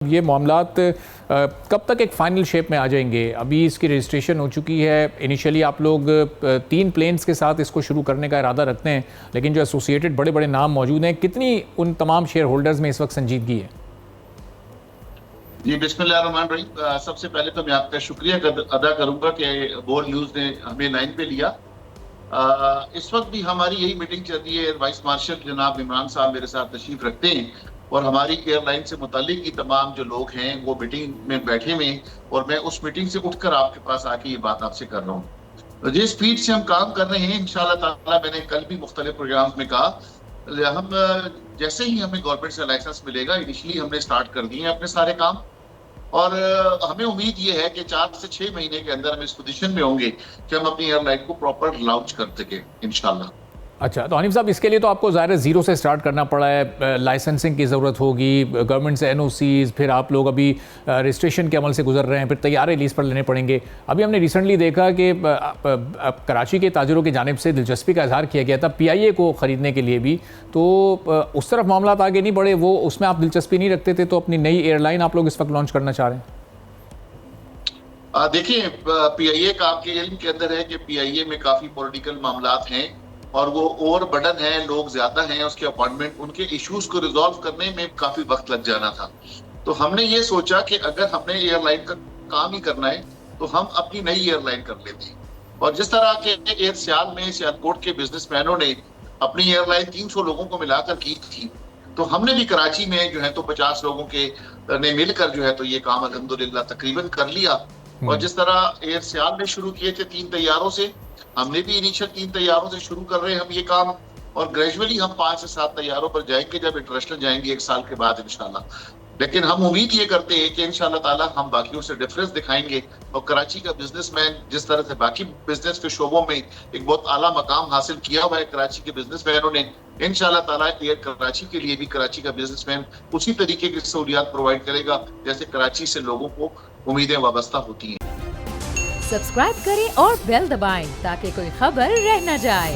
یہ معاملات کب تک ایک فائنل شیپ میں آ جائیں گے؟ ابھی اس کی رجسٹریشن ہو چکی ہے، انیشلی آپ لوگ 3 پلینز کے ساتھ اس کو شروع کرنے کا ارادہ رکھتے ہیں، لیکن جو ایسوسیٹڈ بڑے بڑے نام موجود ہیں، کتنی ان تمام شیئر ہولڈرز میں اس وقت سنجیدگی ہے؟ جی بسم اللہ الرحمن الرحیم۔ سب سے پہلے تو میں آپ کا شکریہ ادا کروں گا کہ بول نیوز نے ہمیں لائن پہ لیا۔ اس وقت بھی ہماری یہی میٹنگ چل رہی ہے، وائس مارشل جناب عمران صاحب میرے ساتھ تشریف رکھتے ہیں اور ہماری ایئر لائن سے متعلق کی تمام جو لوگ ہیں وہ میٹنگ میں بیٹھے ہوئے ہیں، اور میں اس میٹنگ سے اٹھ کر آپ کے پاس آ کے یہ بات آپ سے کر رہا ہوں۔ جس اسپیڈ سے ہم کام کر رہے ہیں انشاءاللہ تعالیٰ، میں نے کل بھی مختلف پروگرامز میں کہا، ہم جیسے ہی ہمیں گورنمنٹ سے لائسنس ملے گا انیشلی ہم نے سٹارٹ کر دیے ہیں اپنے سارے کام، اور ہمیں امید یہ ہے کہ 4 سے 6 مہینے کے اندر ہم اس پوزیشن میں ہوں گے کہ ہم اپنی ایئر لائن کو پراپر لانچ کر سکیں انشاءاللہ۔ اچھا، تو حنیف صاحب اس کے لیے تو آپ کو ظاہر ہے زیرو سے سٹارٹ کرنا پڑا ہے، لائسنسنگ کی ضرورت ہوگی، گورنمنٹ سے NOCs، پھر آپ لوگ ابھی رجسٹریشن کے عمل سے گزر رہے ہیں، پھر طیارے لیز پر لینے پڑیں گے۔ ابھی ہم نے ریسنٹلی دیکھا کہ کراچی کے تاجروں کی جانب سے دلچسپی کا اظہار کیا گیا تھا PIA کو خریدنے کے لیے بھی، تو اس طرف معاملات آگے نہیں بڑھے، وہ اس میں آپ دلچسپی نہیں رکھتے تھے، تو اپنی نئی ایئر لائن آپ لوگ اس وقت لانچ کرنا چاہ رہے ہیں؟ دیکھیں PIA کا آپ کے علم کے اندر ہے کہ PIA میں کافی پولیٹیکل معاملات ہیں اور وہ اوور برڈن ہیں، لوگ زیادہ ہیں، اس کے اپوائنٹمنٹ، ان کے ایشوز کو ریزالو کرنے میں کافی وقت لگ جانا تھا۔ تو ہم نے یہ سوچا کہ اگر ہم نے ایئر لائن کا کام ہی کرنا ہے تو ہم اپنی نئی ایئر لائن کر لیتے ہیں، اور جس طرح کے ایئر سیال میں سیالکوٹ کے بزنس مینوں نے اپنی ایئر لائن 300 لوگوں کو ملا کر کی تھی، تو ہم نے بھی کراچی میں جو ہے تو 50 لوگوں کے نے مل کر جو ہے تو یہ کام الحمدللہ تقریباً کر لیا۔ اور جس طرح ایئر سیال نے شروع کیے تھے 3 طیاروں سے، ہم نے بھی انیشل 3 طیاروں سے شروع کر رہے ہیں ہم یہ کام، اور گریجولی ہم 5 سے 7 طیاروں پر جائیں گے جب انٹرنیشنل جائیں گے 1 سال کے بعد انشاءاللہ۔ لیکن ہم امید یہ کرتے ہیں کہ انشاءاللہ تعالی ہم باقیوں سے ڈفرنس دکھائیں گے، اور کراچی کا بزنس مین جس طرح سے باقی بزنس کے شعبوں میں ایک بہت اعلیٰ مقام حاصل کیا ہوا ہے کراچی کے بزنس مینوں نے، انشاءاللہ تعالی ایئر کراچی کے لیے بھی کراچی کا بزنس مین اسی طریقے کی سہولیات پرووائڈ کرے گا جیسے کراچی سے لوگوں کو امیدیں وابستہ ہوتی ہیں۔ سبسکرائب کریں اور بیل دبائیں تاکہ کوئی خبر رہ نہ جائے۔